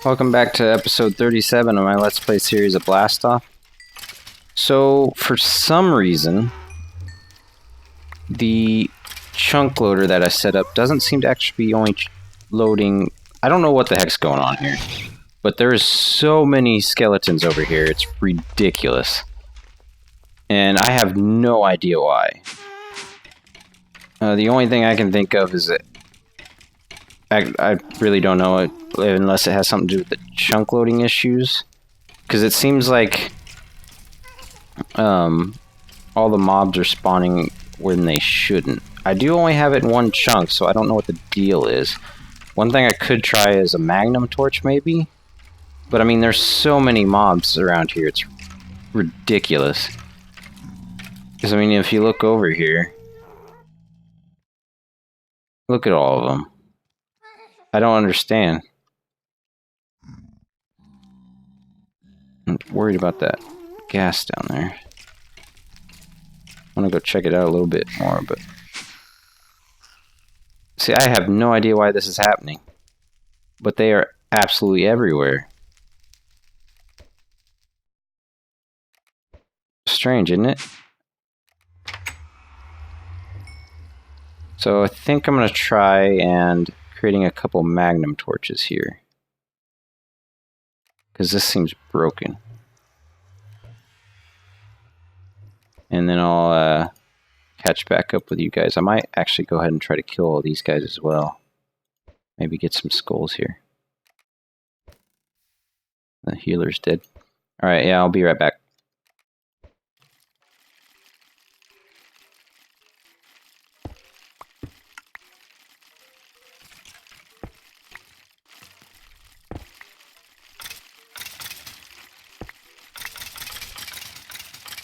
Welcome back to episode 37 of my Let's Play series of BlastOff. So, for some reason, the chunk loader that I set up doesn't seem to actually be only loading... I don't know what the heck's going on here, but there's so many skeletons over here, it's ridiculous. And I have no idea why. The only thing I can think of is that I really don't know it, unless it has something to do with the chunk loading issues. Because it seems like all the mobs are spawning when they shouldn't. I do only have it in one chunk, so I don't know what the deal is. One thing I could try is a magnum torch, maybe? But I mean, there's so many mobs around here, it's ridiculous. Because I mean, if you look over here, look at all of them. I don't understand. I'm worried about that gas down there. I want to go check it out a little bit more, but... See, I have no idea why this is happening. But they are absolutely everywhere. Strange, isn't it? So I think I'm going to try and creating a couple magnum torches here. Because this seems broken. And then I'll catch back up with you guys. I might actually go ahead and try to kill all these guys as well. Maybe get some skulls here. The healer's dead. Alright, yeah, I'll be right back.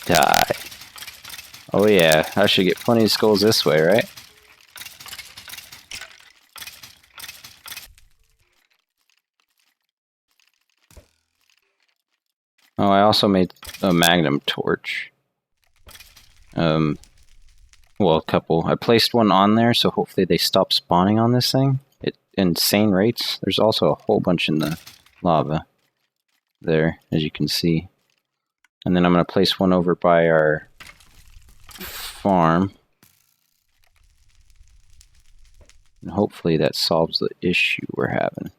Die. Oh yeah, I should get plenty of skulls this way, right? Oh, I also made a magnum torch. Well, a couple. I placed one on there, so hopefully they stop spawning on this thing at insane rates. There's also a whole bunch in the lava there, as you can see. And then I'm going to place one over by our farm. And hopefully that solves the issue we're having.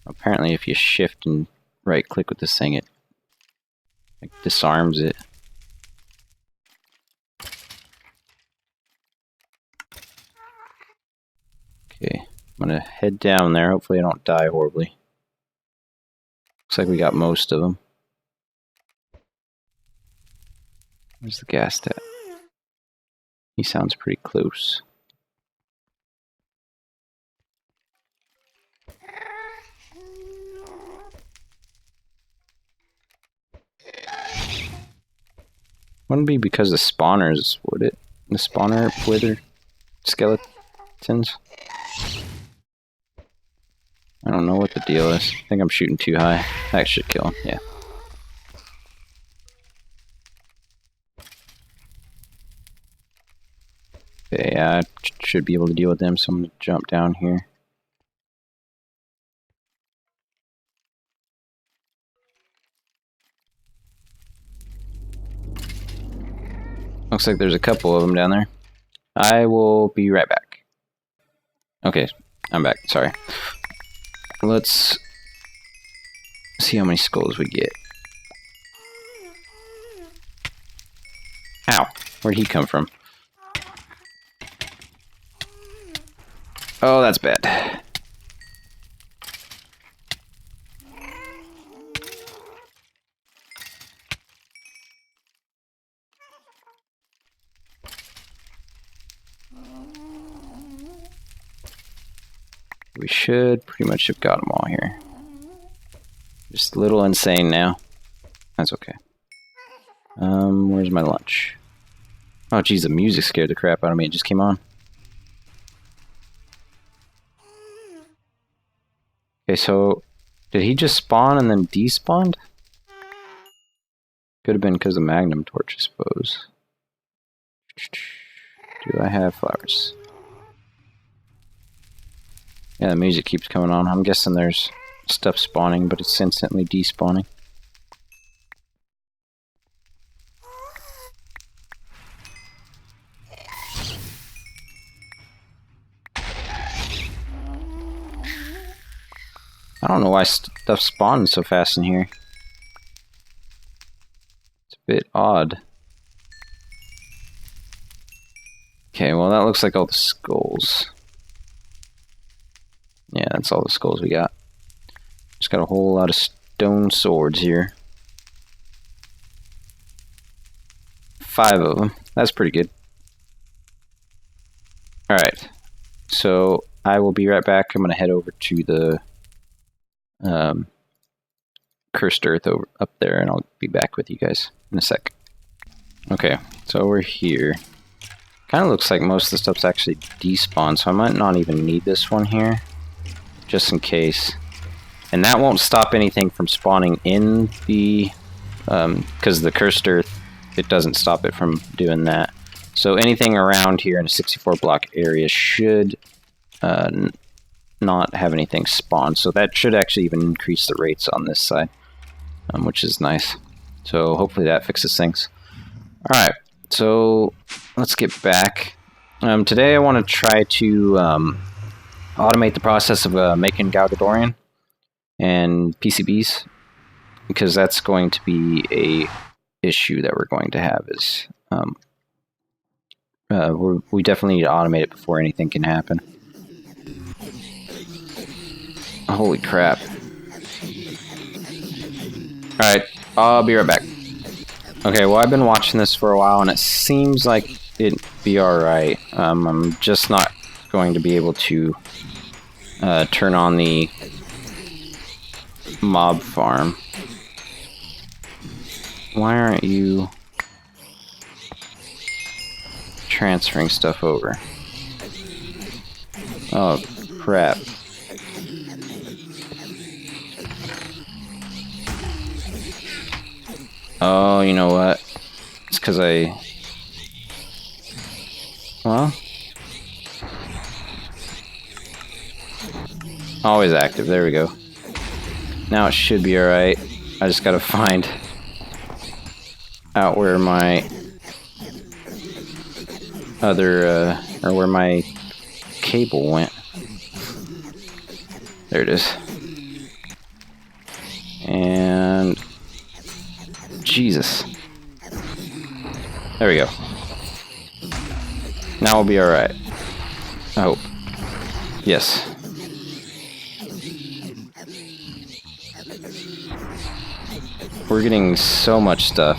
Apparently if you shift and right click with this thing, it like disarms it. Okay, I'm going to head down there. Hopefully I don't die horribly. Looks like we got most of them. Where's the gas at? He sounds pretty close. Wouldn't be because of spawners, would it? The spawner wither skeletons? I don't know what the deal is. I think I'm shooting too high. That should kill him, yeah. Okay, I should be able to deal with them, so I'm going to jump down here. Looks like there's a couple of them down there. I will be right back. Okay, I'm back, sorry. Let's see how many skulls we get. Ow, where'd he come from? Oh, that's bad. We should pretty much have got them all here. Just a little insane now. That's okay. Where's my lunch? Oh geez, the music scared the crap out of me. It just came on. Okay, so did he just spawn and then despawned? Could have been because of magnum torch, I suppose. Do I have flowers? Yeah, the music keeps coming on. I'm guessing there's stuff spawning, but it's instantly despawning. I don't know why stuff spawns so fast in here. It's a bit odd. Okay, well that looks like all the skulls. Yeah, that's all the skulls we got. Just got a whole lot of stone swords here. 5 of them. That's pretty good. Alright, so I will be right back. I'm going to head over to the cursed earth up there, and I'll be back with you guys in a sec. Okay, so we're here. Kind of looks like most of the stuff's actually despawned, so I might not even need this one here, just in case. And that won't stop anything from spawning in the, because the cursed earth, it doesn't stop it from doing that. So anything around here in a 64 block area should not have anything spawn. So that should actually even increase the rates on this side, which is nice. So hopefully that fixes things. Alright, so let's get back. Today I want to try to automate the process of making Galgadorian and PCBs, because that's going to be a issue that we're going to have. Is we definitely need to automate it before anything can happen. Holy crap. Alright, I'll be right back. Okay, well I've been watching this for a while and it seems like it'd be alright. I'm just not going to be able to turn on the mob farm. Why aren't you transferring stuff over? Oh, crap. Oh, you know what? It's because well, always active. There we go. Now it should be alright. I just gotta find out where my other, or where my cable went. There it is. And Jesus. There we go. Now we'll be alright. I hope. Yes. We're getting so much stuff.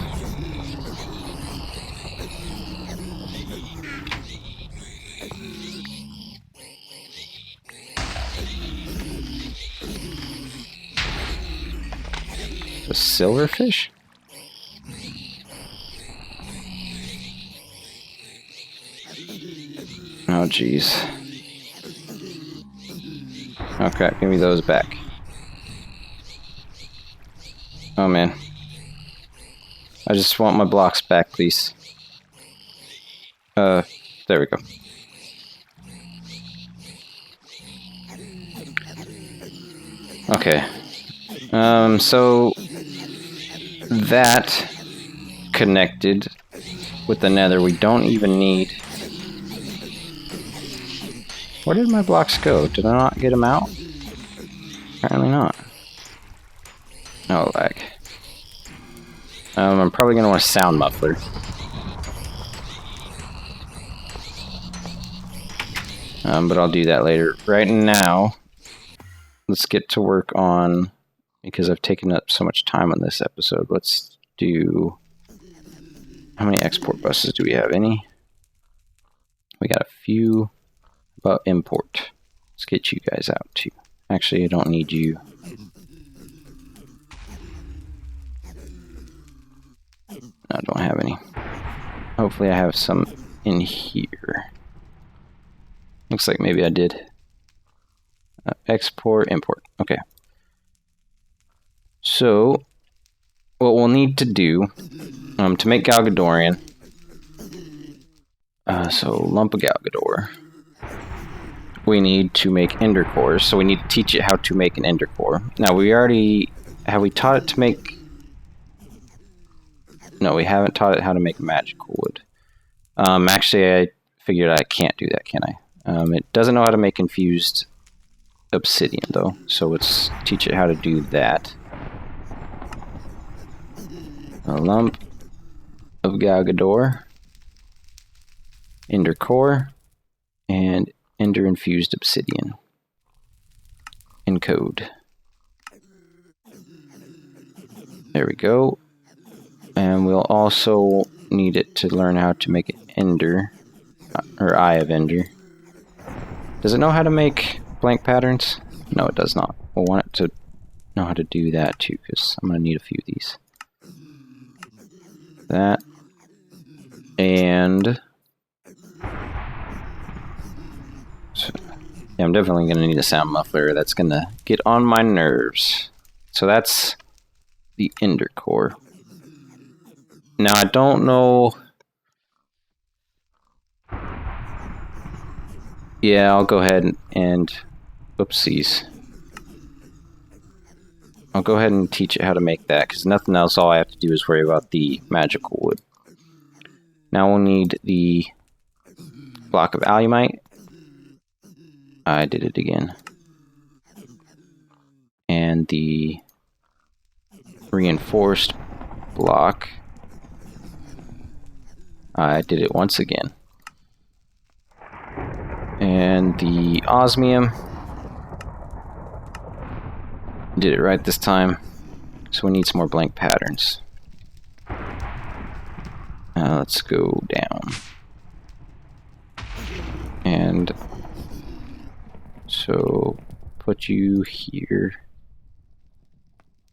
A silverfish? Oh, jeez. Oh, crap. Give me those back. Oh, man. I just want my blocks back, please. There we go. Okay. So that connected with the nether. We don't even need... Where did my blocks go? Did I not get them out? Apparently not. Oh, lag. I'm probably going to want a sound muffler. But I'll do that later. Right now, let's get to work on, because I've taken up so much time on this episode, let's do... How many export buses do we have? Any? We got a few. About import. Let's get you guys out too. Actually, I don't need you. No, I don't have any. Hopefully I have some in here. Looks like maybe I did. Export, import. Okay. So, what we'll need to do to make Galgadorian. So, lump of Galgador. we need to make ender cores, so we need to teach it how to make an ender core. Now, have we taught it to make... No, we haven't taught it how to make magical wood. Actually, I figured I can't do that, can I? It doesn't know how to make infused obsidian, though, so let's teach it how to do that. A lump of Galgador, ender core, and ender infused obsidian. Encode. There we go. And we'll also need it to learn how to make an ender, or eye of ender. Does it know how to make blank patterns? No, it does not. We'll want it to know how to do that too, because I'm going to need a few of these. That. And... So, yeah, I'm definitely going to need a sound muffler. That's going to get on my nerves. So that's the ender core. Now, I don't know... Yeah, I'll go ahead and... Oopsies. I'll go ahead and teach it how to make that, because nothing else, all I have to do is worry about the magical wood. Now we'll need the block of alumite. I did it again. And the reinforced block. I did it once again. And the osmium. Did it right this time. So we need some more blank patterns. Let's go down. And so put you here.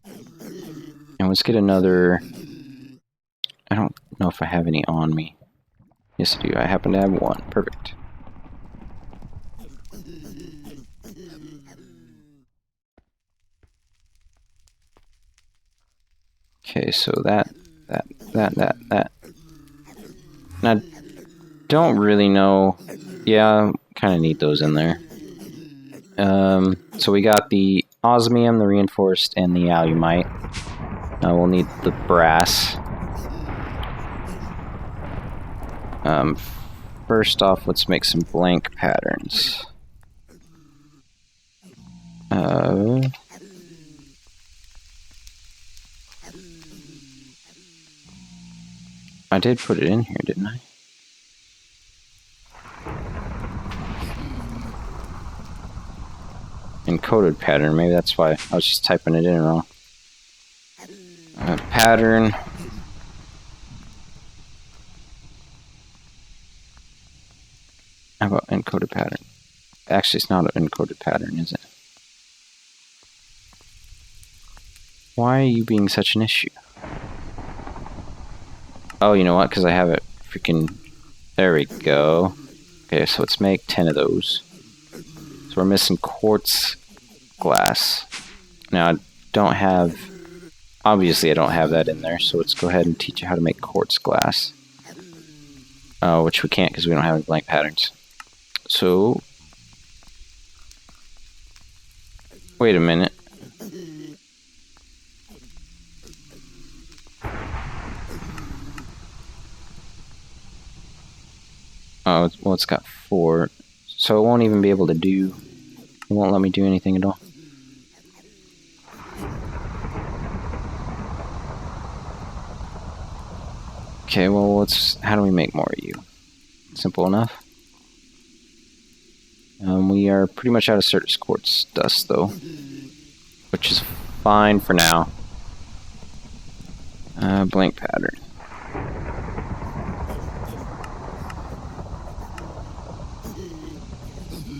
And let's get another... I don't know if I have any on me. Yes, I do. I happen to have one. Perfect. Okay, so that. And I don't really know. Yeah, kind of need those in there. So we got the osmium, the reinforced, and the alumite. Now we'll need the brass. First off, let's make some blank patterns. I did put it in here, didn't I? Encoded pattern, maybe that's why I was just typing it in wrong. Pattern. How about encoded pattern? Actually, it's not an encoded pattern, is it? Why are you being such an issue? Oh, you know what? Because I have it freaking... There we go. Okay, so let's make 10 of those. So we're missing quartz glass. Now, I don't have... Obviously, I don't have that in there, so let's go ahead and teach you how to make quartz glass. Which we can't because we don't have any blank patterns. So... Wait a minute. Oh, well, it's got 4. So it won't even be able to do... It won't let me do anything at all. Okay, well, let's... How do we make more of you? Simple enough. We are pretty much out of Certus quartz dust, though. Which is fine for now. Blank pattern.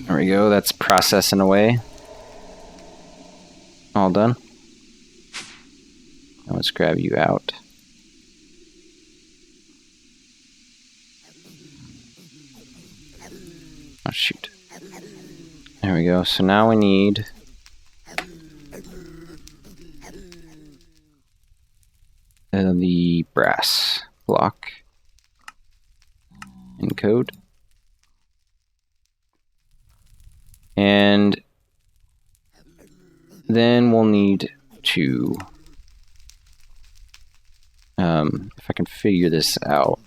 There we go, that's processing away. All done. Now let's grab you out. Oh, shoot. There we go, so now we need... the brass block. Encode. And then we'll need to, if I can figure this out,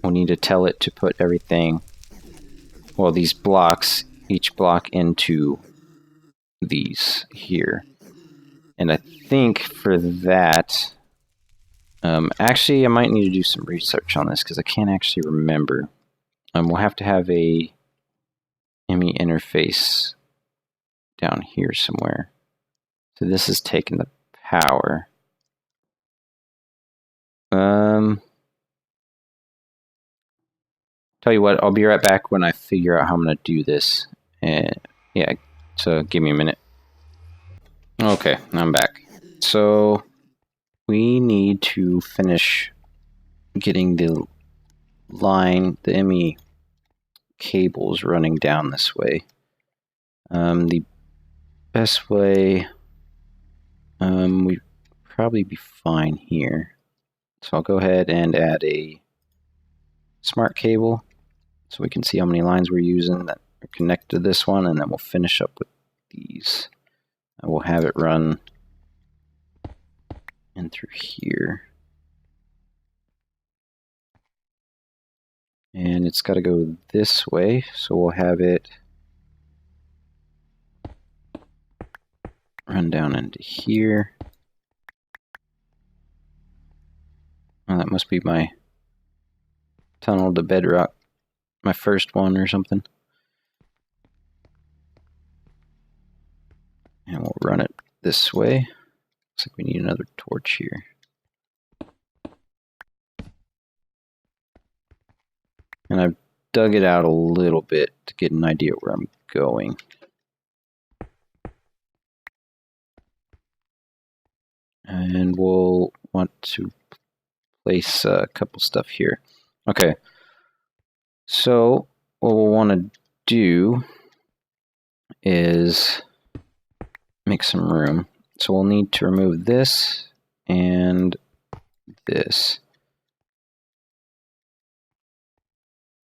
we'll need to tell it to put everything, well, these blocks, each block into these here. And I think for that, actually, I might need to do some research on this because I can't actually remember. We'll have to have a ME interface down here somewhere. So this is taking the power. Tell you what, I'll be right back when I figure out how I'm going to do this. And yeah, so give me a minute. Okay, I'm back. So we need to finish getting the line, the ME cables running down this way. The best way, we'd probably be fine here. So I'll go ahead and add a smart cable so we can see how many lines we're using that are connected to this one, and then we'll finish up with these. And we'll have it run in through here. And it's got to go this way, so we'll have it run down into here. Oh, that must be my tunnel to bedrock, my first one or something. And we'll run it this way. Looks like we need another torch here. And I've dug it out a little bit to get an idea where I'm going. And we'll want to place a couple stuff here. Okay, so what we'll want to do is make some room. So we'll need to remove this and this.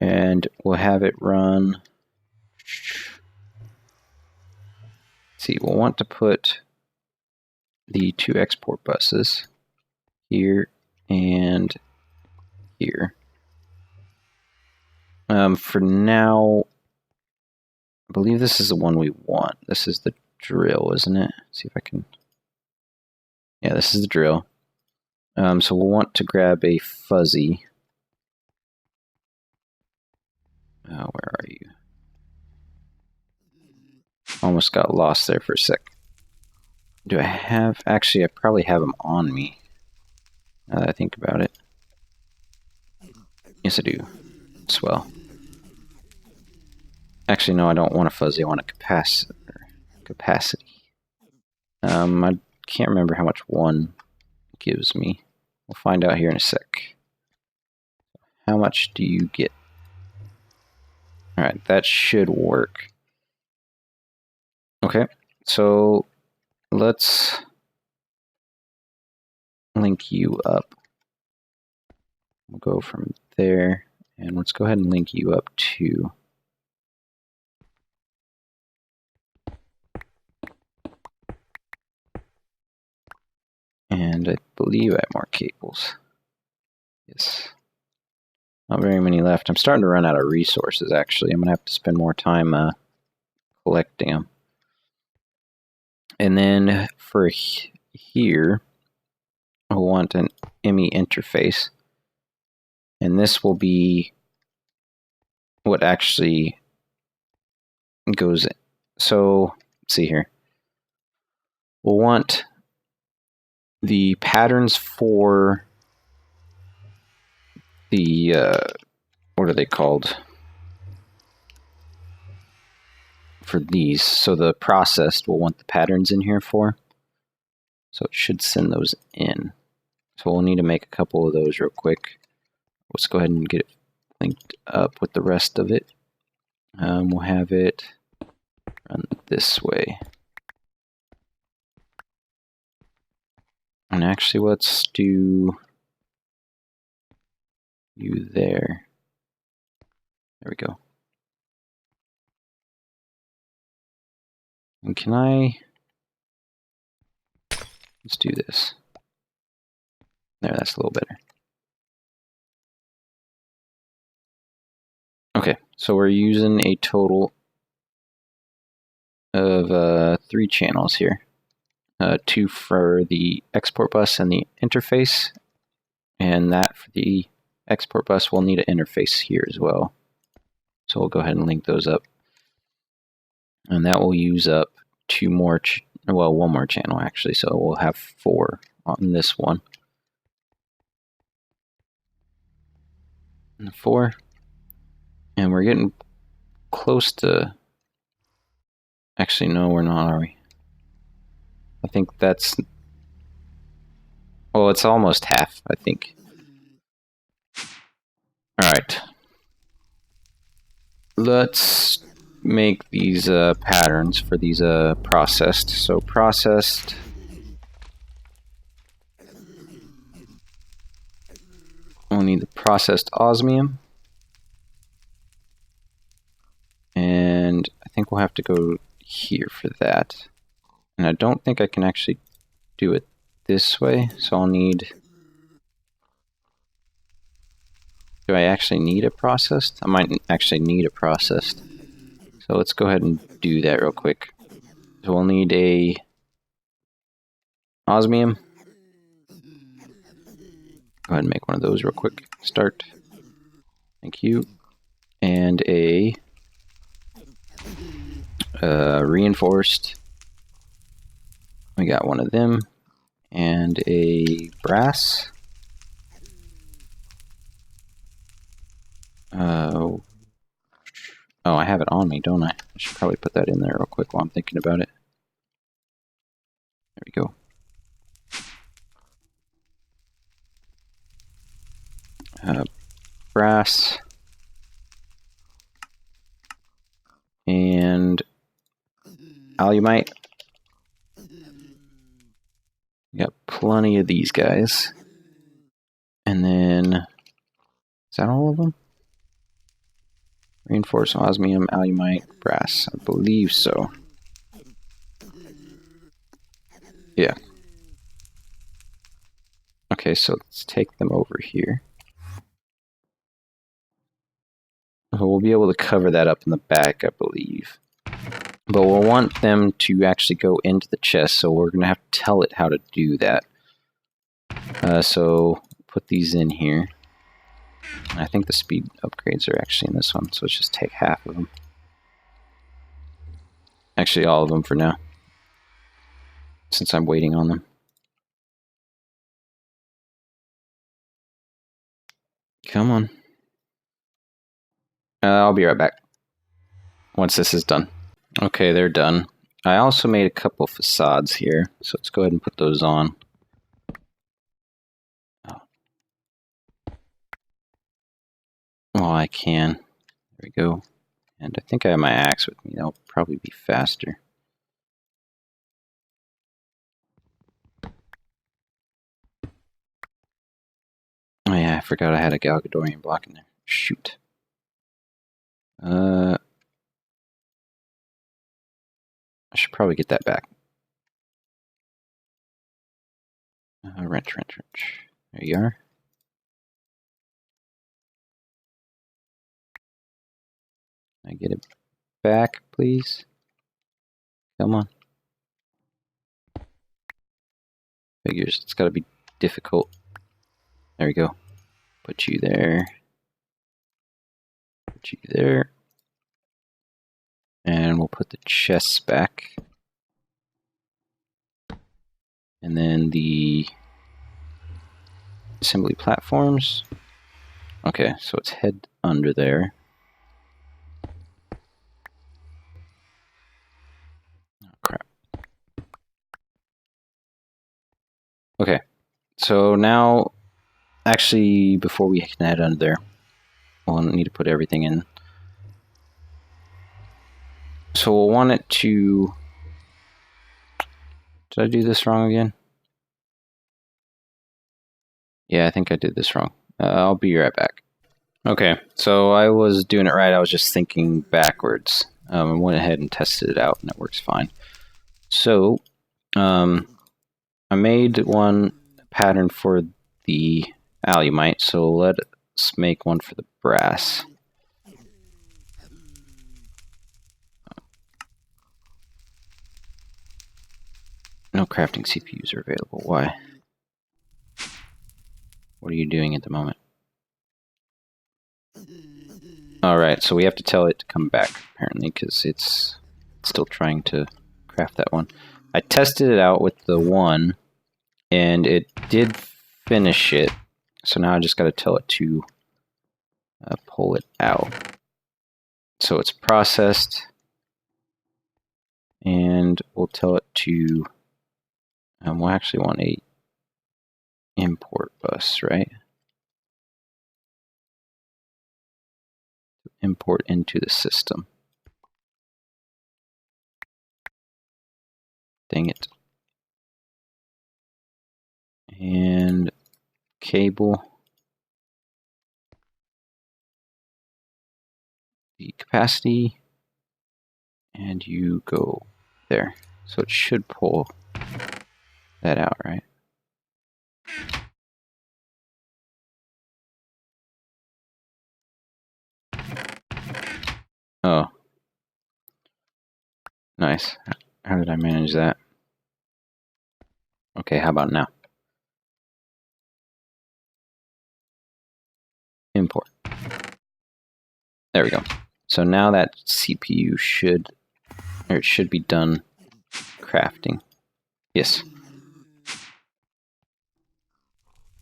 And we'll have it run. Let's see, we'll want to put the 2 export buses here and here. For now, I believe this is the one we want. This is the drill, isn't it? Let's see if I can. Yeah, this is the drill. So we'll want to grab a fuzzy. Where are you? Almost got lost there for a sec. Do I have... Actually, I probably have them on me, now that I think about it. Yes, I do. Swell. Actually, no, I don't want a fuzzy. I want a capacity. I can't remember how much one gives me. We'll find out here in a sec. How much do you get? Alright, that should work. Okay, so let's link you up. We'll go from there, and let's go ahead and link you up to... And I believe I have more cables. Yes. Not very many left. I'm starting to run out of resources, actually. I'm going to have to spend more time collecting them. And then for here, I want an ME interface. And this will be what actually goes in. So, let's see here. We'll want the patterns for the, what are they called? For these. So the processed will want the patterns in here for. So it should send those in. So we'll need to make a couple of those real quick. Let's go ahead and get it linked up with the rest of it. We'll have it run this way. And actually, let's do you there. There we go. And can I... Let's do this. There, that's a little better. Okay, so we're using a total of 3 channels here. 2 for the export bus and the interface, and that for the export bus will need an interface here as well. So we'll go ahead and link those up. And that will use up 2 more, well, 1 more channel actually, so we'll have 4 on this one. And 4. And we're getting close to... Actually, no, we're not, are we? I think that's... Well, it's almost half, I think. Alright. Let's make these patterns for these processed. So processed... We'll need the processed osmium. And I think we'll have to go here for that. And I don't think I can actually do it this way, so I'll need... Do I actually need a processed? I might actually need a processed. So let's go ahead and do that real quick. So we'll need a osmium. Go ahead and make one of those real quick. Start. Thank you. And a reinforced. We got one of them. And a brass. Oh, I have it on me, don't I? I should probably put that in there real quick while I'm thinking about it. There we go. Brass. And alumite. We got plenty of these guys. And then, is that all of them? Reinforced osmium, alumite, brass. I believe so. Yeah. Okay, so let's take them over here. So we'll be able to cover that up in the back, I believe. But we'll want them to actually go into the chest, so we're going to have to tell it how to do that. So put these in here. And I think the speed upgrades are actually in this one, so let's just take half of them. Actually, all of them for now, since I'm waiting on them. Come on. I'll be right back once this is done. Okay, they're done. I also made a couple facades here, so let's go ahead and put those on. Oh, I can. There we go. And I think I have my axe with me. That'll probably be faster. Oh yeah, I forgot I had a Galgadorian block in there. Shoot. I should probably get that back. Wrench. There you are. Can I get it back, please? Come on. Figures, it's gotta be difficult. There we go. Put you there. Put you there. And we'll put the chests back. And then the assembly platforms. Okay, so it's head under there. Oh, crap. Okay, so now, actually, before we can head under there, we'll need to put everything in. So we'll want it to... Did I do this wrong again? Yeah, I think I did this wrong. I'll be right back. Okay, so I was doing it right. I was just thinking backwards. I went ahead and tested it out, and it works fine. So, I made one pattern for the alumite, so let's make one for the brass. No crafting CPUs are available. Why? What are you doing at the moment? Alright, so we have to tell it to come back, apparently, because it's still trying to craft that one. I tested it out with the one, and it did finish it, so now I just got to tell it to pull it out. So it's processed, and we'll tell it to, we'll actually want a import bus, right? Import into the system. Dang it. And cable. The capacity. And you go there. So it should pull that out, right? Oh. Nice. How did I manage that? Okay, how about now? Import. There we go. So now that CPU should be done crafting. Yes.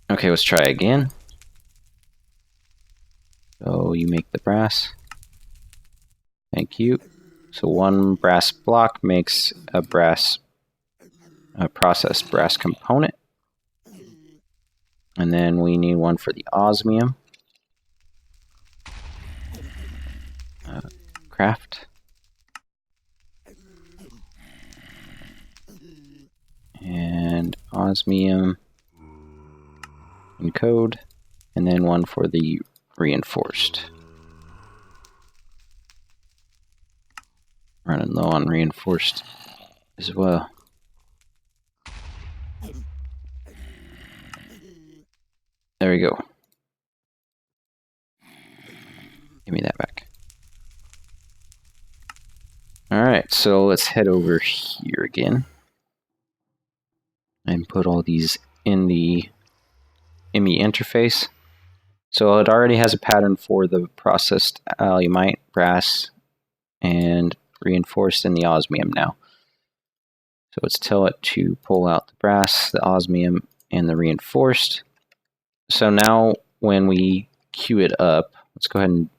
Okay, let's try again. So you make the brass. Thank you. So one brass block makes a processed brass component. And then we need one for the osmium. Craft. And osmium. Encode. And then one for the reinforced. Running low on reinforced as well. There we go. Give me that back. Alright, so let's head over here again. And put all these in the IMI interface. So it already has a pattern for the processed alumite, brass, and reinforced in the osmium now. So let's tell it to pull out the brass, the osmium, and the reinforced. So now when we queue it up, let's go ahead and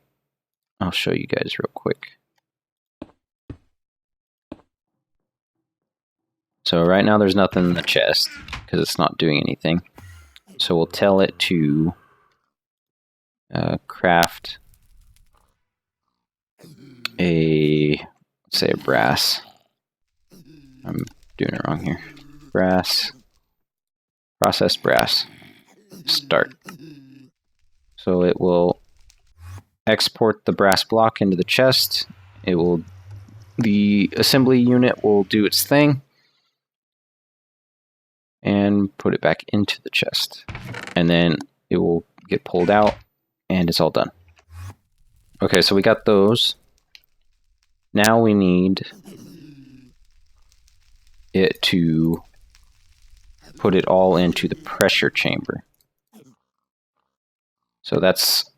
I'll show you guys real quick. So right now there's nothing in the chest because it's not doing anything. So we'll tell it to craft let's say a brass. I'm doing it wrong here. Brass. Processed brass. Start. So it will export the brass block into the chest. The assembly unit will do its thing and put it back into the chest. And then it will get pulled out and it's all done. Okay, so we got those. Now we need it to put it all into the pressure chamber. So that's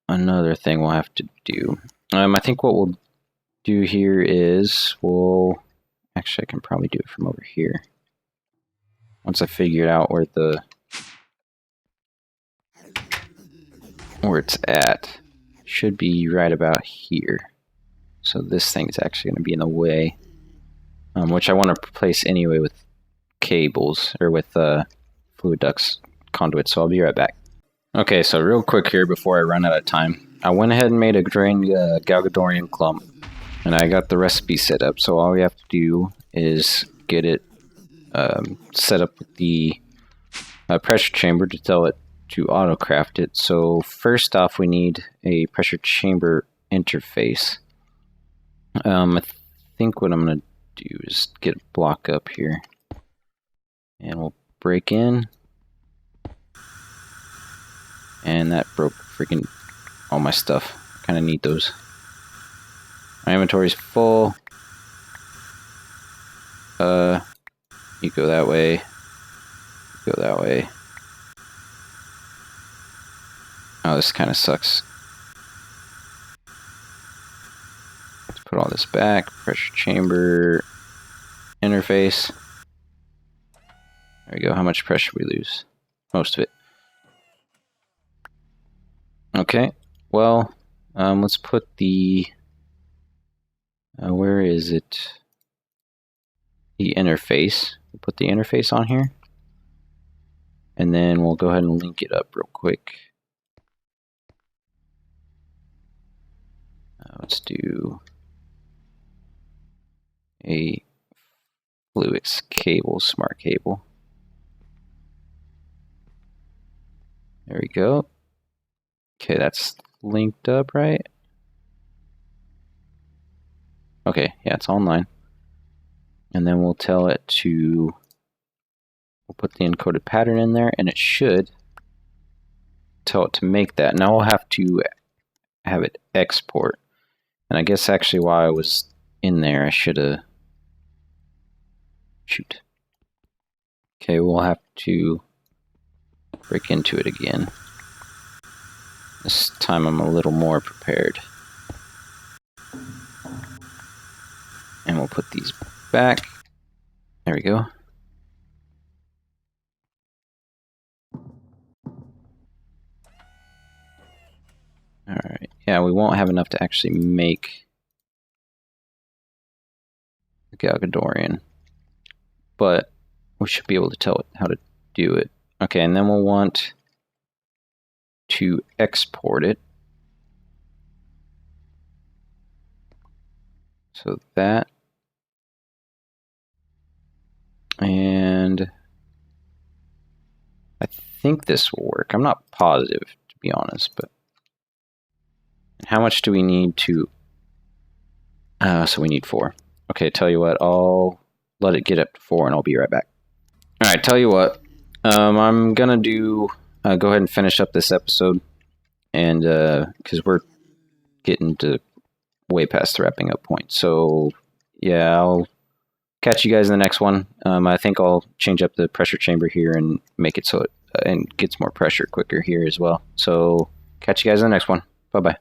another thing we'll have to do. I think what we'll do here is actually I can probably do it from over here. Once I figured out where it's at, should be right about here. So this thing is actually going to be in the way, which I want to replace anyway with cables, or with fluid ducts conduits, so I'll be right back. Okay, so real quick here before I run out of time, I went ahead and made a drained Galgadorian clump, and I got the recipe set up, so all we have to do is get it set up with the pressure chamber to tell it to auto-craft it. So first off, we need a pressure chamber interface. I think what I'm going to do is get a block up here. And we'll break in. And that broke freaking all my stuff. I kind of need those. My inventory's full. You go that way. You go that way. Oh, this kind of sucks. Let's put all this back. Pressure chamber interface. There we go. How much pressure we lose? Most of it. Okay. Well, let's put the... where is it? The interface. We'll put the interface on here. And then we'll go ahead and link it up real quick. Let's do a Fluix cable, smart cable. There we go. Okay, that's linked up, right? Okay, yeah, it's online. And then we'll tell it to, we'll put the encoded pattern in there, and it should tell it to make that. Now we'll have to have it export. And I guess actually while I was in there, I should have, shoot. Okay, we'll have to break into it again. This time I'm a little more prepared. And we'll put these back. There we go. Alright, yeah, we won't have enough to actually make the Galgadorian, but we should be able to tell it how to do it. Okay, and then we'll want to export it. So that, and I think this will work. I'm not positive, to be honest, but how much do we need to, so we need 4. Okay, tell you what, I'll let it get up to 4 and I'll be right back. Alright, tell you what, I'm gonna do, go ahead and finish up this episode, and, because we're getting to way past the wrapping up point. So, yeah, I'll catch you guys in the next one. I think I'll change up the pressure chamber here and make it so it and gets more pressure quicker here as well. So, catch you guys in the next one. Bye-bye.